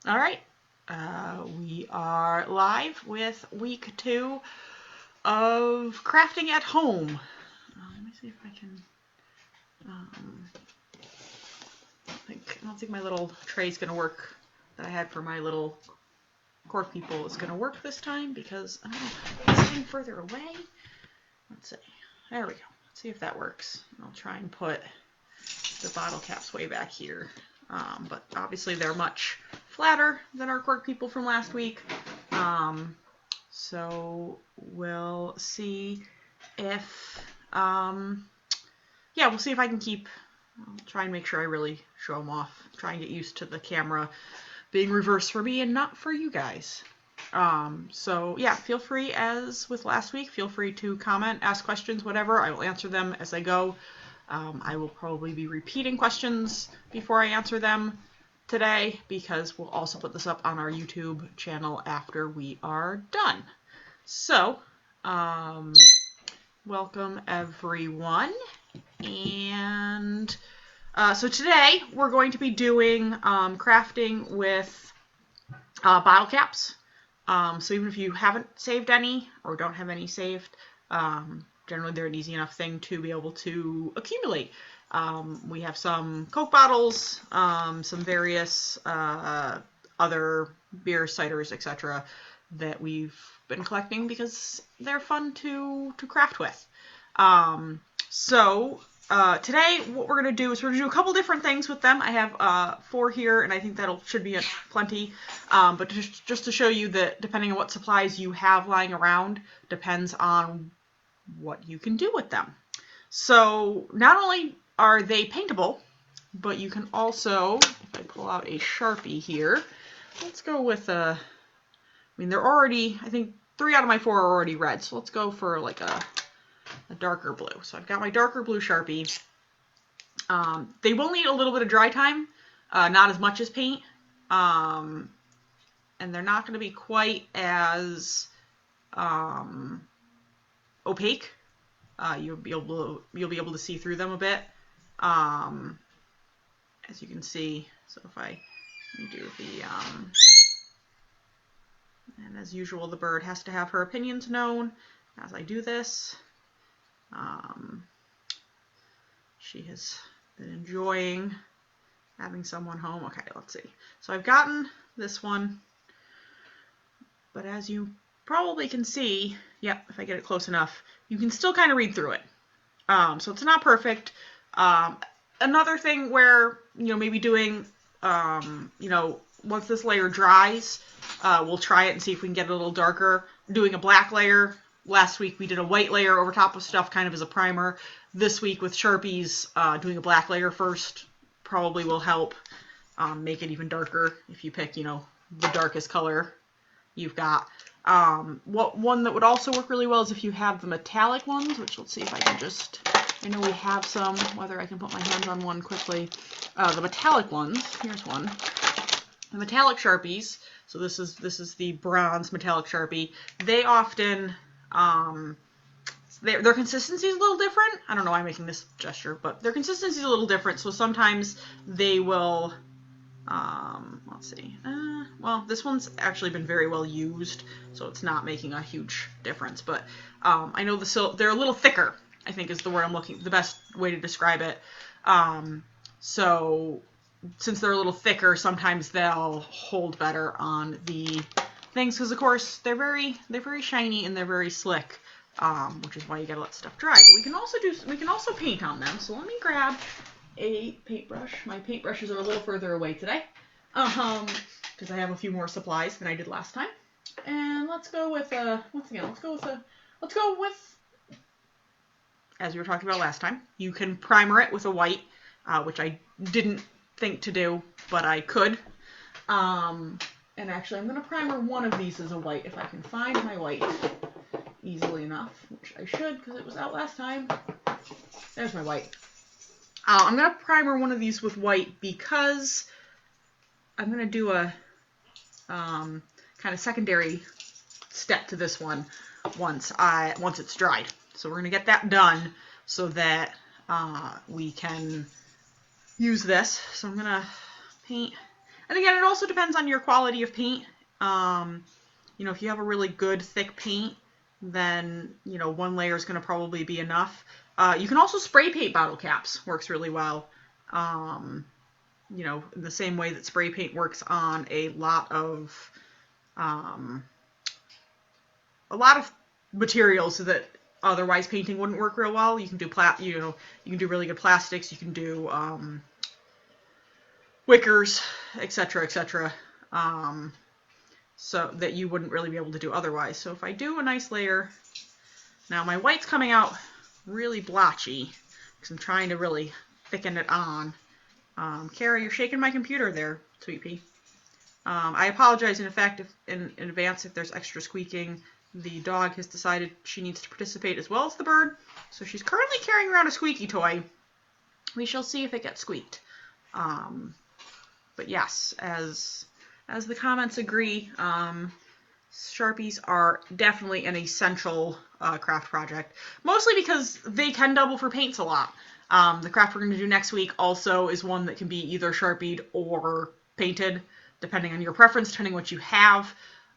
All right, we are live with week 2 of crafting at home. Let me see if I can. I don't think my little tray is going to work that I had for my little cork people is going to work this time because I don't know, it's sitting further away. Let's see. There we go. Let's see if that works. I'll try and put the bottle caps way back here. But obviously they're much flatter than our cork people from last week. So we'll see if, we'll see if I can I'll try and make sure I really show them off. Try and get used to the camera being reversed for me and not for you guys. So yeah, feel free, as with last week, feel free to comment, ask questions, whatever. I will answer them as I go. I will probably be repeating questions before I answer them today because we'll also put this up on our YouTube channel after we are done. So, welcome everyone. And so today we're going to be doing crafting with bottle caps. So even if you haven't saved any or don't have any saved, generally they're an easy enough thing to be able to accumulate. We have some Coke bottles, some various other beers, ciders, etc. that we've been collecting because they're fun to craft with. So today what we're going to do is we're going to do a couple different things with them. I have 4 here, and I think should be plenty. But just to show you that depending on what supplies you have lying around depends on what you can do with them. So not only are they paintable, but you can also, if I pull out a Sharpie here, let's go with they're already, I think 3 out of my 4 are already red, so let's go for like a darker blue. So I've got my darker blue Sharpie. They will need a little bit of dry time, not as much as paint, and they're not going to be quite as opaque. You'll be able to see through them a bit, as you can see. So if I do the and as usual, the bird has to have her opinions known as I do this. She has been enjoying having someone home. Okay, let's see. So I've gotten this one, but as you probably can see, if I get it close enough, you can still kind of read through it. So it's not perfect. Another thing where, maybe doing, once this layer dries, we'll try it and see if we can get it a little darker. Doing a black layer. Last week we did a white layer over top of stuff kind of as a primer. This week with Sharpies, doing a black layer first probably will help make it even darker if you pick, the darkest color you've got. One that would also work really well is if you have the metallic ones, which let's see if I can I know we have some, whether I can put my hands on one quickly. The metallic ones, here's one. The metallic Sharpies, so this is the bronze metallic Sharpie. They often, their consistency is a little different. I don't know why I'm making this gesture, but their consistency is a little different, so sometimes they will, let's see, well, this one's actually been very well used, so it's not making a huge difference, but I know they're a little thicker, I think is the word the best way to describe it. So since they're a little thicker, sometimes they'll hold better on the things, because of course they're very shiny and they're very slick, which is why you gotta let stuff dry. But we can also paint on them. So let me grab a paintbrush. My paintbrushes are a little further away today, because I have a few more supplies than I did last time. And let's go with as we were talking about last time, you can primer it with a white, which I didn't think to do, but I could. And actually, I'm going to primer one of these as a white if I can find my white easily enough, which I should because it was out last time. There's my white. I'm going to primer one of these with white because I'm going to do a kind of secondary step to this one once it's dried. So we're going to get that done so that we can use this. So I'm going to paint. And again, it also depends on your quality of paint. You know, if you have a really good thick paint, then, you know, one layer is going to probably be enough. You can also spray paint bottle caps. Works really well. You know, in the same way that spray paint works on a lot of materials that otherwise painting wouldn't work real well. You can do you can do really good plastics. You can do wickers, etc., etc. So that you wouldn't really be able to do otherwise. So if I do a nice layer, now my white's coming out really blotchy because I'm trying to really thicken it on. Kara, you're shaking my computer there, sweet pea. I apologize in advance if there's extra squeaking. The dog has decided she needs to participate as well as the bird, so she's currently carrying around a squeaky toy. We shall see if it gets squeaked. But yes, as the comments agree, Sharpies are definitely an essential craft project, mostly because they can double for paints a lot. The craft we're going to do next week also is one that can be either Sharpied or painted, depending on your preference, depending on what you have.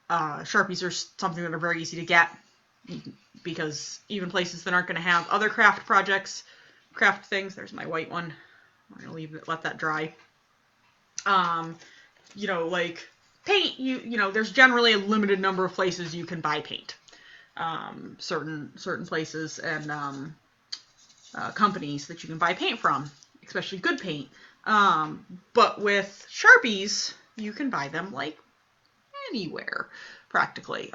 Sharpies are something that are very easy to get, because even places that aren't going to have other craft things, there's my white one, I'm going to let that dry. You know, like paint, you know, there's generally a limited number of places you can buy paint. Certain places and companies that you can buy paint from, especially good paint. But with Sharpies, you can buy them like anywhere, practically.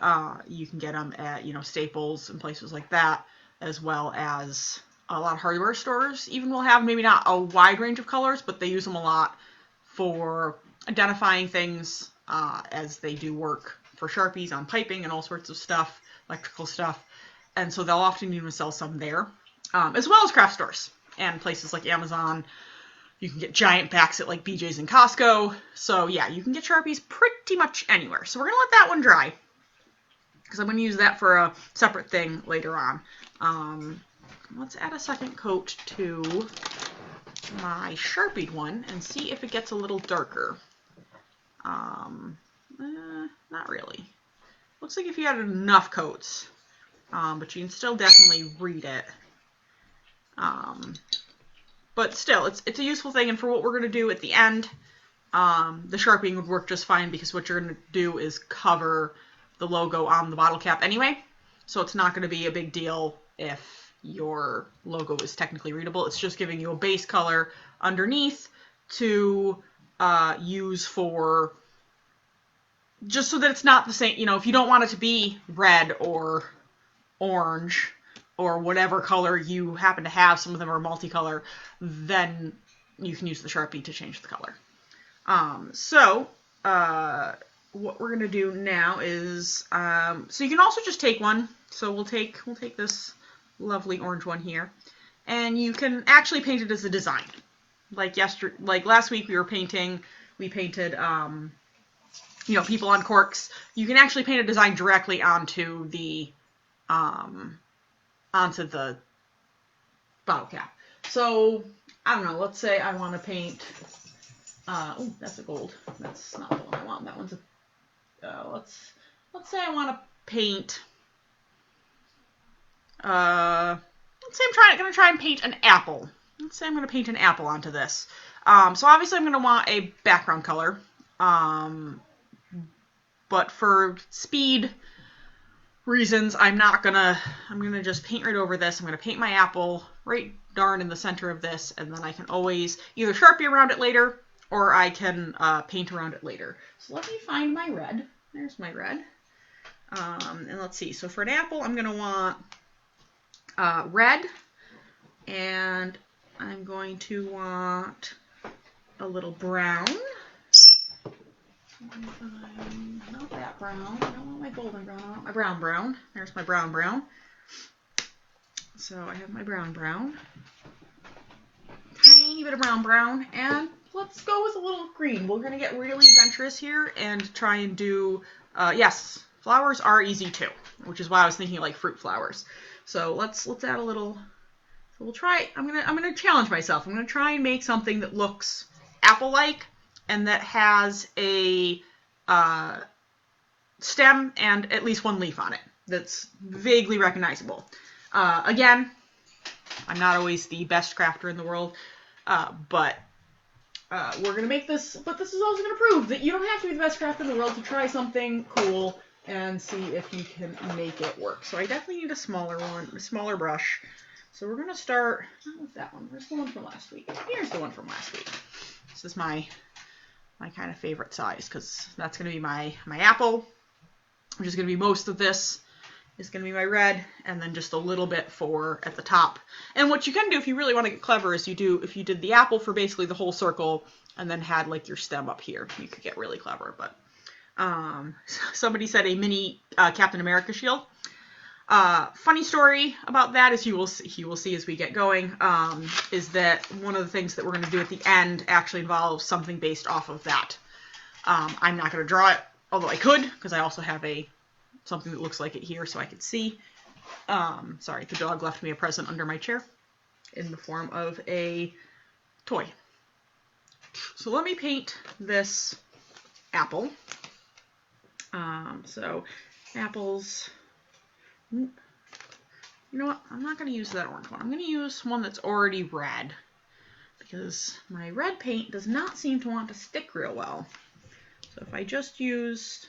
You can get them at, you know, Staples and places like that, as well as a lot of hardware stores even will have maybe not a wide range of colors, but they use them a lot for identifying things, as they do work for Sharpies on piping and all sorts of stuff, electrical stuff. And so they'll often even sell some there, as well as craft stores and places like Amazon. You can get giant packs at like BJ's and Costco. So yeah, you can get Sharpies pretty much anywhere. So we're going to let that one dry, because I'm going to use that for a separate thing later on. Let's add a second coat to my Sharpied one and see if it gets a little darker. Not really. Looks like if you added enough coats, but you can still definitely read it. But still, it's a useful thing, and for what we're going to do at the end, the sharpening would work just fine, because what you're going to do is cover the logo on the bottle cap anyway, so it's not going to be a big deal if your logo is technically readable. It's just giving you a base color underneath to use for, just so that it's not the same, you know, if you don't want it to be red or orange or whatever color you happen to have, some of them are multicolor, then you can use the Sharpie to change the color. What we're going to do now is, so you can also just take one. So we'll take this lovely orange one here, and you can actually paint it as a design. Like last week we painted, you know, people on corks. You can actually paint a design directly onto the bottle cap. So, I don't know, let's say I want to paint, oh, that's a gold. That's not the one I want. That one's a, let's say I want to paint, let's say I'm going to try and paint an apple. Let's say I'm going to paint an apple onto this. So obviously I'm going to want a background color, but for speed reasons, I'm going to just paint right over this. I'm going to paint my apple right darn in the center of this, and then I can always either Sharpie around it later, or I can paint around it later. So let me find my red. There's my red. And let's see. So for an apple, I'm going to want red, and I'm going to want a little brown. Not that brown. I don't want my golden brown. I want my brown brown. There's my brown brown. So I have my brown brown. Tiny bit of brown brown. And let's go with a little green. We're going to get really adventurous here and try and do, yes, flowers are easy too, which is why I was thinking like fruit flowers. So let's add a little, so we'll try, I'm going to challenge myself. I'm going to try and make something that looks apple-like, and that has a stem and at least one leaf on it that's vaguely recognizable. Again, I'm not always the best crafter in the world, but we're going to make this, but this is also going to prove that you don't have to be the best crafter in the world to try something cool and see if you can make it work. So I definitely need a smaller one, a smaller brush. So we're going to start, not with that one, where's the one from last week? Here's the one from last week. This is my kind of favorite size, because that's going to be my apple, which is going to be most of this, is going to be my red, and then just a little bit for at the top. And what you can do if you really want to get clever is if you did the apple for basically the whole circle and then had like your stem up here, you could get really clever. But somebody said a mini Captain America shield. Funny story about that is you will see as we get going, is that one of the things that we're going to do at the end actually involves something based off of that. I'm not going to draw it, although I could, because I also have something that looks like it here so I could see. Sorry, the dog left me a present under my chair in the form of a toy. So let me paint this apple. So apples, you know what, I'm not going to use that orange one. I'm going to use one that's already red, because my red paint does not seem to want to stick real well. So if I just used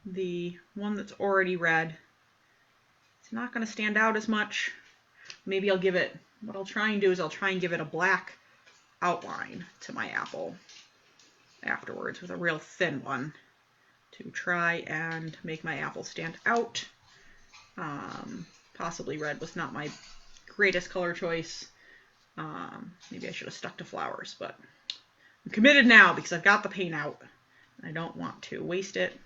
the one that's already red, it's not going to stand out as much. Maybe I'll give it, what I'll try and do is I'll try and give it a black outline to my apple afterwards with a real thin one to try and make my apple stand out. Possibly red was not my greatest color choice. Maybe I should have stuck to flowers, but I'm committed now because I've got the paint out. I don't want to waste it.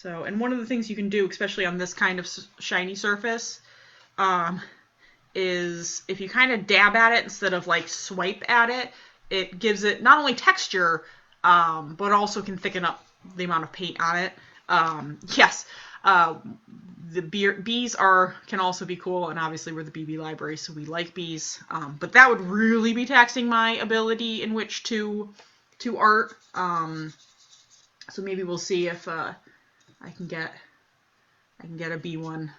And one of the things you can do, especially on this kind of shiny surface, is if you kind of dab at it instead of like swipe at it, it gives it not only texture, but also can thicken up the amount of paint on it. Yes, the bees can also be cool, and obviously we're the BB library, so we like bees. But that would really be taxing my ability in which to art. So maybe we'll see if I can get a bee one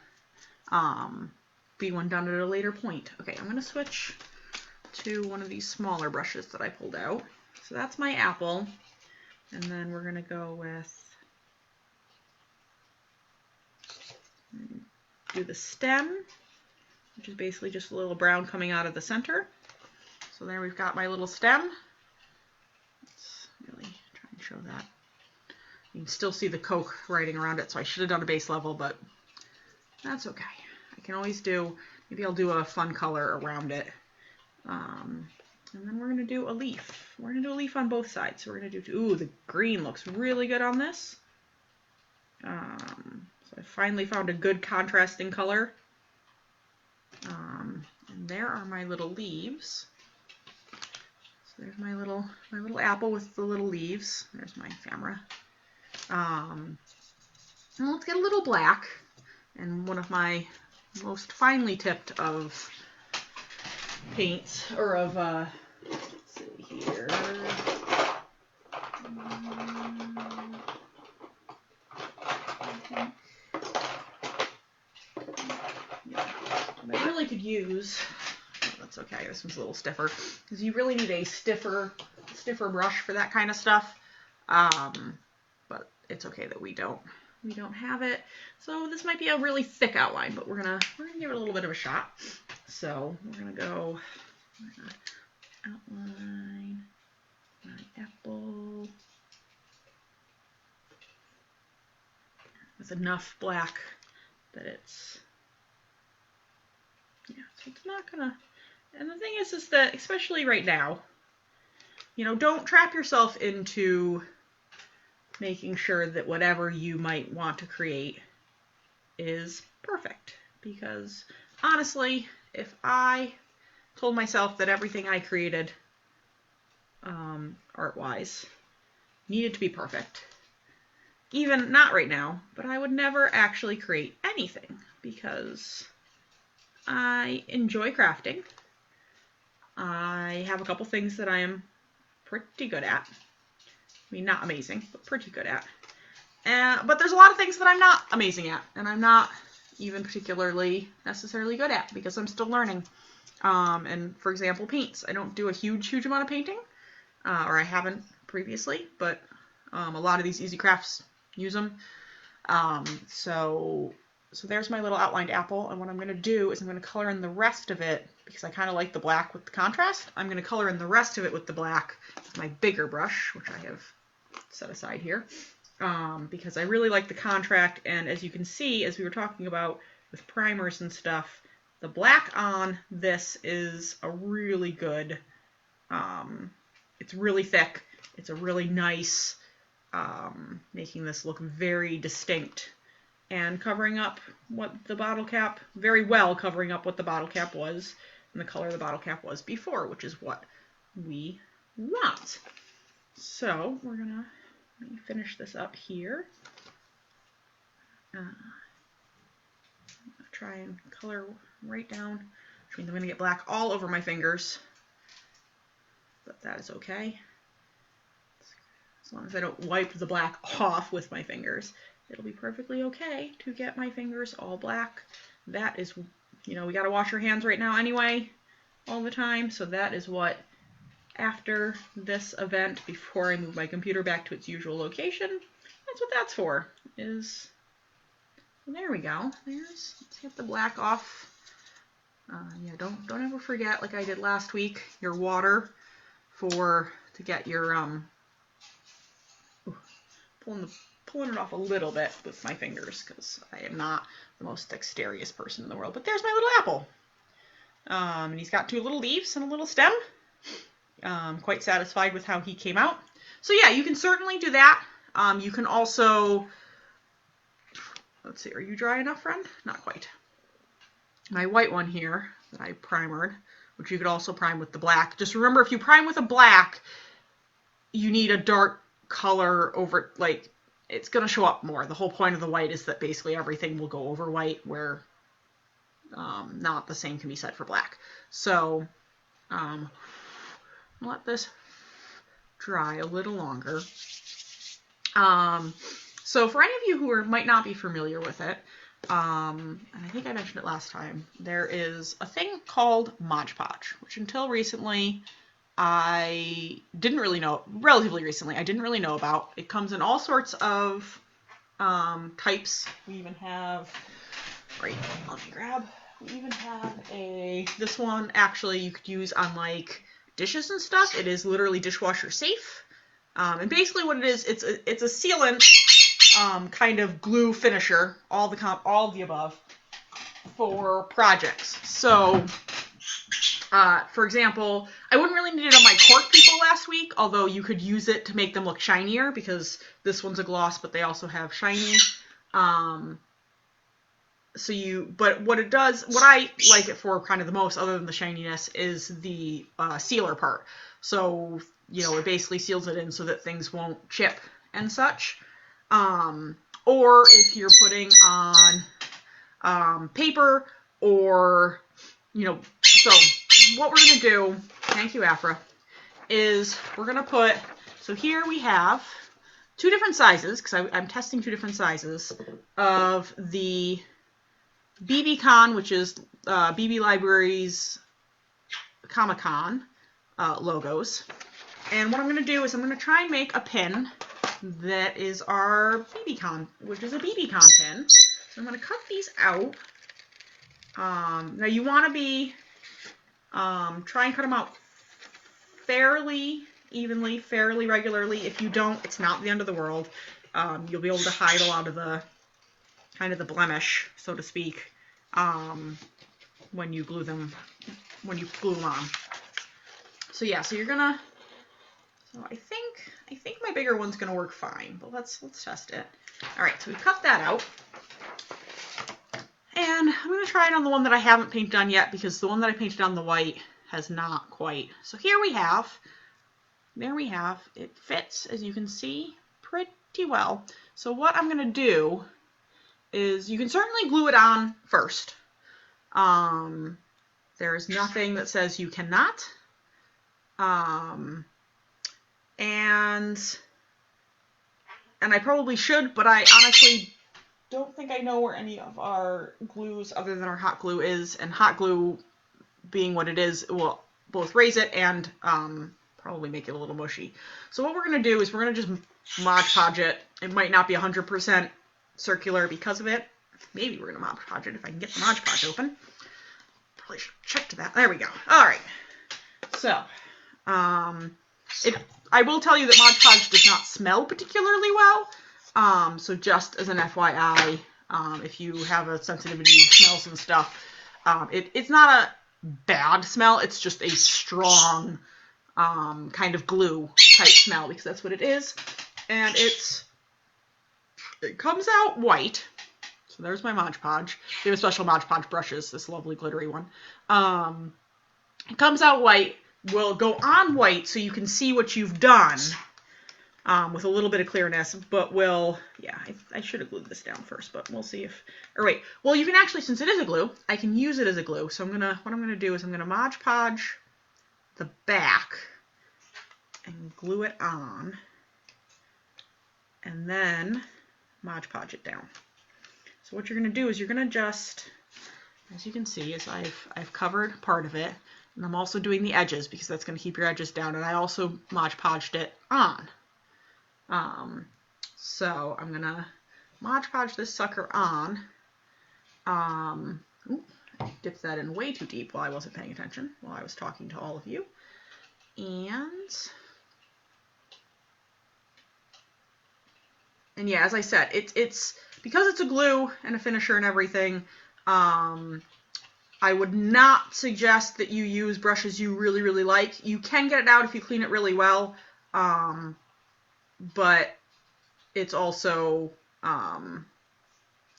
done at a later point. Okay, I'm gonna switch to one of these smaller brushes that I pulled out. So that's my apple, and then we're gonna go with do the stem, which is basically just a little brown coming out of the center. So there we've got my little stem. Let's really try and show that. You can still see the Coke writing around it, so I should have done a base level, but that's okay. I can always maybe I'll do a fun color around it. And then we're going to do a leaf. We're going to do a leaf on both sides. So we're going to do, ooh, the green looks really good on this. So I finally found a good contrasting color. And there are my little leaves. So there's my little apple with the little leaves. There's my camera. And let's get a little black. And one of my most finely tipped of paints, or of, let's see here. I really could use, that's okay, this one's a little stiffer, because you really need a stiffer brush for that kind of stuff. But it's okay that we don't have it. So this might be a really thick outline, but we're gonna give it a little bit of a shot. So we're gonna outline my apple with enough black that it's, yeah, so it's not gonna, and the thing is that, especially right now, don't trap yourself into making sure that whatever you might want to create is perfect. Because honestly, if I told myself that everything I created, art-wise, needed to be perfect, even not right now, but I would never actually create anything, because I enjoy crafting. I have a couple things that I am pretty good at. I mean, not amazing, but pretty good at. But there's a lot of things that I'm not amazing at, and I'm not even particularly necessarily good at because I'm still learning. And for example, paints. I don't do a huge amount of painting, or I haven't previously, but a lot of these Easy Crafts use them. So there's my little outlined apple, and what I'm going to do is I'm going to color in the rest of it, because I kind of like the black with the contrast. I'm going to color in the rest of it with the black with my bigger brush, which I have set aside here, because I really like the contrast, and as you can see, as we were talking about with primers and stuff, the black on this is a really good, it's really thick, it's a really nice, making this look very distinct and covering up what the bottle cap, very well covering up what the bottle cap was and the color of the bottle cap was before, which is what we want. So we're gonna finish this up here. Try and color right down, which means I'm gonna get black all over my fingers, but that is okay. As long as I don't wipe the black off with my fingers, it'll be perfectly okay to get my fingers all black. That is, you know, we gotta wash our hands right now anyway, all the time, so that is what, after this event, before I move my computer back to its usual location, that's what that's for, is, there we go. Let's get the black off. Yeah, don't ever forget, like I did last week, your water to get your, pulling it off a little bit with my fingers, because I am not the most dexterous person in the world. But there's my little apple. And he's got 2 little leaves and a little stem. Quite satisfied with how he came out. So yeah, you can certainly do that. You can also, let's see, are you dry enough, friend? Not quite. My white one here that I primered, which you could also prime with the black. Just remember, if you prime with a black, you need a dark color over, like, it's going to show up more. The whole point of the white is that basically everything will go over white, where not the same can be said for black. So let this dry a little longer. So for any of you who might not be familiar with it, and I think I mentioned it last time, there is a thing called Mod Podge, which until recently I didn't really know, relatively recently, I didn't really know about. It comes in all sorts of types. We even have, right, let me grab, we even have this one actually you could use on like dishes and stuff. It is literally dishwasher safe. And basically what it is, it's a sealant kind of glue finisher, all of the above, for projects. So for example, I wouldn't really need it on my cork people last week, although you could use it to make them look shinier, because this one's a gloss, but they also have shiny. But what it does, what I like it for kind of the most, other than the shininess, is the sealer part. So, you know, it basically seals it in so that things won't chip and such. Or if you're putting on paper, or, you know, so what we're going to do, thank you, Afra, is we're going to put, so here we have 2 different sizes, because I'm testing 2 different sizes of the BB-Con, which is BB Libraries Comic-Con logos. And what I'm going to do is I'm going to try and make a pin that is our BB-Con, which is a BB-Con pin. So I'm going to cut these out. Now you want to be, try and cut them out fairly evenly, fairly regularly. If you don't, it's not the end of the world. You'll be able to hide a lot of the, kind of the blemish, so to speak, when you glue them on. So yeah, so you're gonna, so I think my bigger one's gonna work fine, but let's test it. All right, so we cut that out. And I'm going to try it on the one that I haven't painted on yet, because the one that I painted on the white has not quite. So here we have, there we have, it fits, as you can see, pretty well. So what I'm going to do is, you can certainly glue it on first. There is nothing that says you cannot. And I probably should, but I honestly don't think I know where any of our glues other than our hot glue is, and hot glue being what it is will both raise it and probably make it a little mushy. So what we're going to do is we're going to just Mod Podge it. It might not be 100% circular because of it. Maybe we're going to Mod Podge it if I can get the Mod Podge open. Probably should have checked that. There we go. All right. So, I will tell you that Mod Podge does not smell particularly well. So just as an FYI, if you have a sensitivity to smells and stuff, it's not a bad smell. It's just a strong kind of glue type smell because that's what it is. And it comes out white. So there's my Mod Podge. We have special Mod Podge brushes, this lovely glittery one. It comes out white, will go on white so you can see what you've done with a little bit of clearness, but I should have glued this down first, but we'll see if, well, you can actually, since it is a glue, I can use it as a glue. So what I'm gonna do is I'm gonna Mod Podge the back and glue it on, and then Mod Podge it down. So what you're going to do is you're going to just, as you can see, is I've covered part of it, and I'm also doing the edges because that's going to keep your edges down, and I also Mod Podged it on. So I'm going to Mod Podge this sucker on. I dipped that in way too deep while I wasn't paying attention, while I was talking to all of you. And yeah, as I said, it's because it's a glue and a finisher and everything, I would not suggest that you use brushes you really, really like. You can get it out if you clean it really well, but it's also,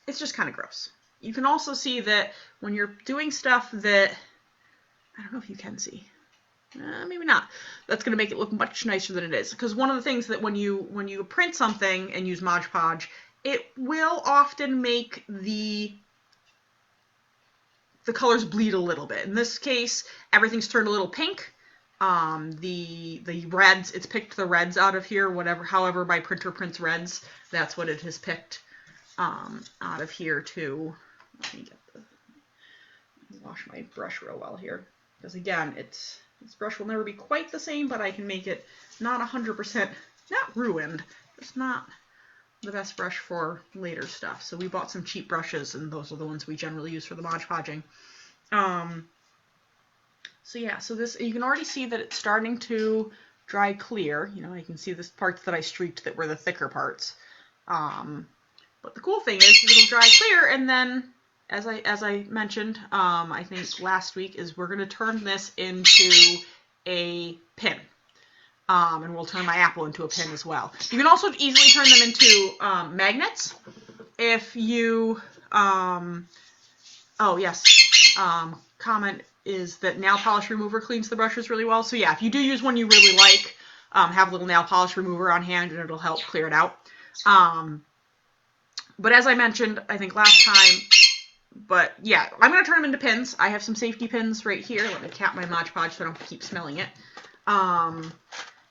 it's just kind of gross. You can also see that when you're doing stuff that, I don't know if you can see, maybe not. That's going to make it look much nicer than it is. Because one of the things that when you print something and use Mod Podge, it will often make the colors bleed a little bit. In this case, everything's turned a little pink. The reds, it's picked the reds out of here, however my printer prints reds, that's what it has picked out of here too. Let me wash my brush real well here. Because again, this brush will never be quite the same, but I can make it not 100%, not ruined. It's not the best brush for later stuff. So we bought some cheap brushes, and those are the ones we generally use for the Mod Podging. So yeah, so this, you can already see that it's starting to dry clear. You know, you can see the parts that I streaked that were the thicker parts. But the cool thing is it'll dry clear, and then as I mentioned, I think last week, is we're going to turn this into a pin. And we'll turn my apple into a pin as well. You can also easily turn them into magnets. If you, comment is that nail polish remover cleans the brushes really well. So yeah, if you do use one you really like, have a little nail polish remover on hand and it'll help clear it out. But as I mentioned, I think last time, but yeah, I'm going to turn them into pins. I have some safety pins right here. Let me cap my Mod Podge so I don't keep smelling it.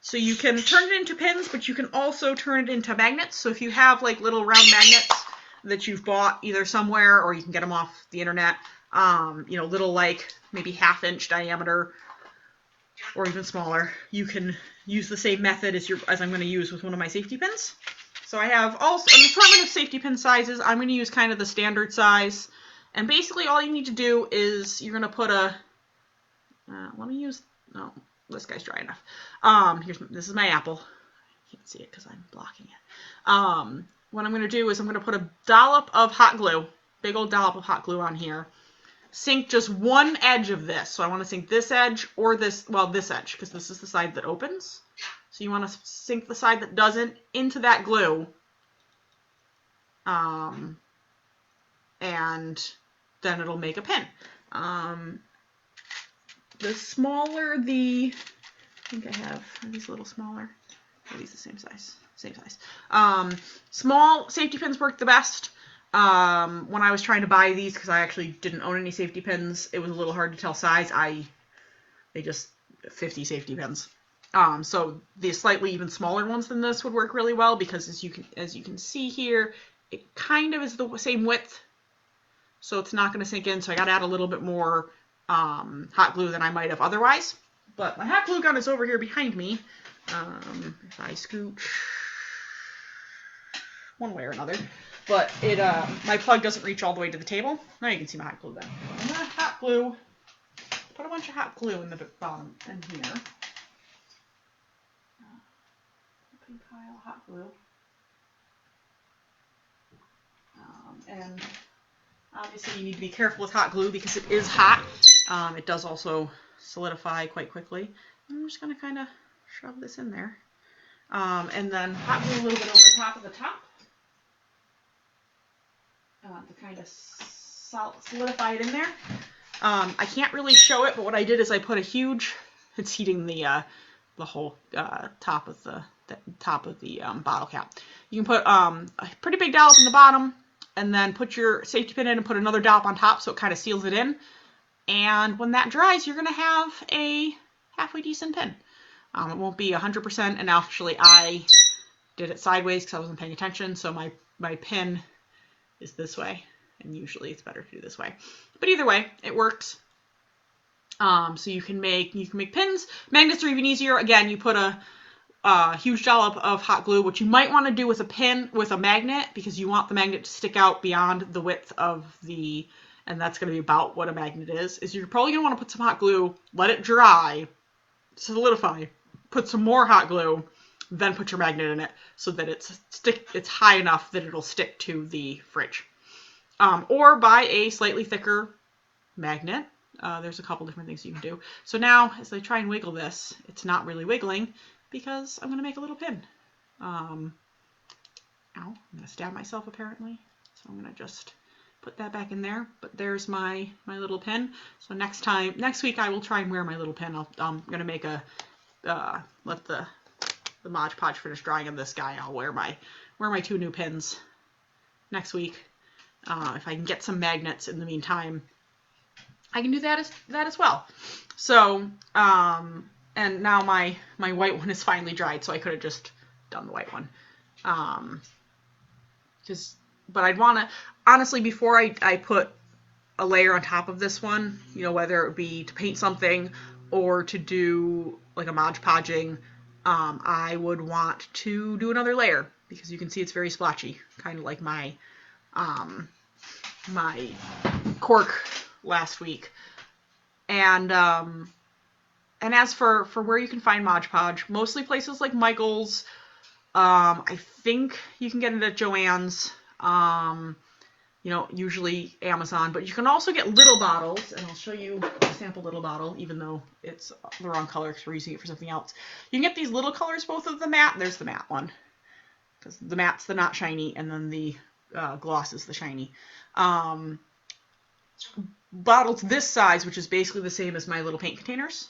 So you can turn it into pins, but you can also turn it into magnets. So if you have like little round magnets that you've bought either somewhere or you can get them off the internet, little like maybe 1/2 inch diameter or even smaller, you can use the same method as I'm going to use with one of my safety pins. So I have also an assortment of safety pin sizes. I'm going to use kind of the standard size. And basically all you need to do is you're going to put this guy's dry enough. This is my apple. I can't see it because I'm blocking it. What I'm going to do is I'm going to put a dollop of hot glue, big old dollop of hot glue on here. Sink just one edge of this. So I want to sink this edge or this edge, because this is the side that opens. So you want to sink the side that doesn't into that glue. And then it'll make a pin. The smaller I think I have, are these a little smaller? Are these the same size? Same size. Small safety pins work the best. When I was trying to buy these, because I actually didn't own any safety pins, it was a little hard to tell size. They just 50 safety pins. So the slightly even smaller ones than this would work really well because as you can see here, it kind of is the same width, so it's not going to sink in. So I got to add a little bit more hot glue than I might have otherwise. But my hot glue gun is over here behind me. If I scooch one way or another, but it my plug doesn't reach all the way to the table. Now you can see my hot glue gun. I'm gonna hot glue. Put a bunch of hot glue in the bottom in here. Big pile of hot glue. And obviously you need to be careful with hot glue because it is hot. It does also solidify quite quickly. I'm just going to kind of shove this in there. And then hot glue a little bit over the top of the top. To kind of solidify it in there. I can't really show it, but what I did is I put a huge, it's heating the whole top of the bottle cap. You can put a pretty big dollop in the bottom, and then put your safety pin in and put another dollop on top so it kind of seals it in. And when that dries, you're going to have a halfway decent pin. It won't be 100%, and actually I did it sideways because I wasn't paying attention, so my pin is this way, and usually it's better to do this way. But either way, it works. So you can make pins. Magnets are even easier. Again, you put a huge dollop of hot glue, which you might want to do with a magnet, because you want the magnet to stick out beyond the width of and that's going to be about what a magnet is you're probably going to want to put some hot glue, let it dry, solidify, put some more hot glue, then put your magnet in it so that it's high enough that it'll stick to the fridge. Or buy a slightly thicker magnet. There's a couple different things you can do. So now, as I try and wiggle this, it's not really wiggling because I'm going to make a little pin. I'm going to stab myself apparently. So I'm going to just put that back in there. But there's my little pin. So next week I will try and wear my little pin. I'm going to make let the Mod Podge finish drying on this guy. I'll wear my 2 new pins next week. If I can get some magnets in the meantime, I can do that as well. So, and now my white one is finally dried, so I could have just done the white one. But I'd want to, honestly, before I put a layer on top of this one, whether it be to paint something or to do like a Mod Podging, I would want to do another layer because you can see it's very splotchy, kind of like my cork last week. And as for where you can find Mod Podge, mostly places like Michael's. I think you can get it at Joann's. Usually Amazon, but you can also get little bottles, and I'll show you a sample little bottle, even though it's the wrong color because we're using it for something else. You can get these little colors, both of the matte. There's the matte one, because the matte's the not shiny, and then the gloss is the shiny. Bottles this size, which is basically the same as my little paint containers,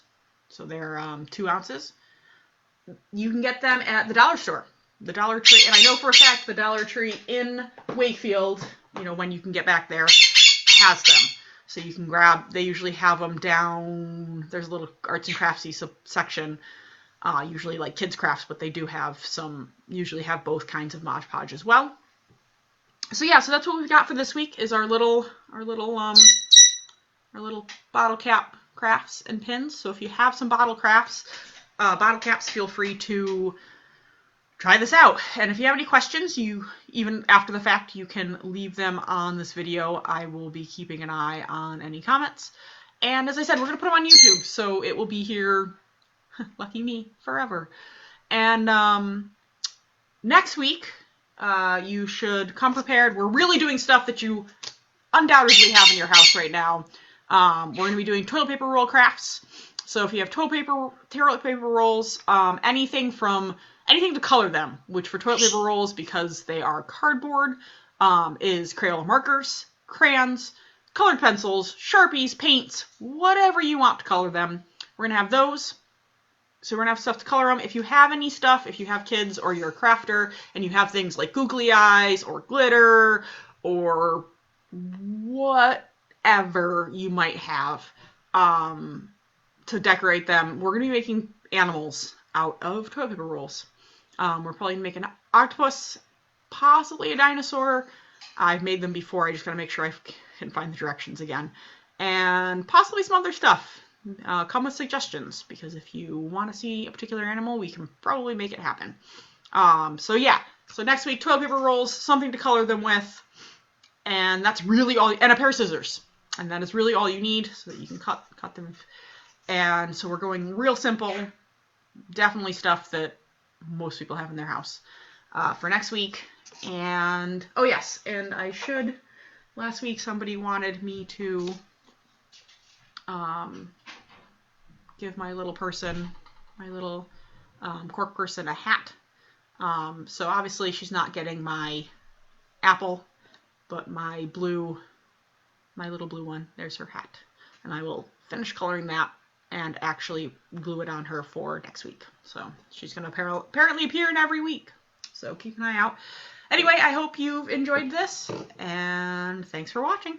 so they're 2 ounces. You can get them at the dollar store. The Dollar Tree, and I know for a fact the Dollar Tree in Wakefield, when you can get back there, has them. So you can grab, they usually have them down, there's a little arts and craftsy section, usually like kids crafts, but they do have usually have both kinds of Mod Podge as well. So yeah, so that's what we've got for this week, is our little bottle cap crafts and pins. So if you have some bottle caps, feel free to try this out. And if you have any questions, even after the fact, you can leave them on this video. I will be keeping an eye on any comments. And as I said, we're going to put them on YouTube, so it will be here, lucky me, forever. And next week, you should come prepared. We're really doing stuff that you undoubtedly have in your house right now. We're going to be doing toilet paper roll crafts. So if you have toilet paper rolls, anything to color them, which for toilet paper rolls, because they are cardboard, is Crayola markers, crayons, colored pencils, Sharpies, paints, whatever you want to color them. We're going to have those. So we're going to have stuff to color them. If you have any stuff, if you have kids or you're a crafter and you have things like googly eyes or glitter or whatever you might have, to decorate them. We're going to be making animals out of toilet paper rolls. We're probably going to make an octopus, possibly a dinosaur. I've made them before. I just got to make sure I can find the directions again. And possibly some other stuff. Come with suggestions, because if you want to see a particular animal, we can probably make it happen. So yeah. So next week, toilet paper rolls, something to color them with. And that's really all, and a pair of scissors. And that is really all you need so that you can cut them. And so we're going real simple. Definitely stuff that most people have in their house for next week. And, oh yes, and last week somebody wanted me to give my little cork person a hat. So obviously she's not getting my apple, but my little blue one, there's her hat. And I will finish coloring that and actually glue it on her for next week. So she's going to apparently appear in every week. So keep an eye out. Anyway, I hope you've enjoyed this, and thanks for watching.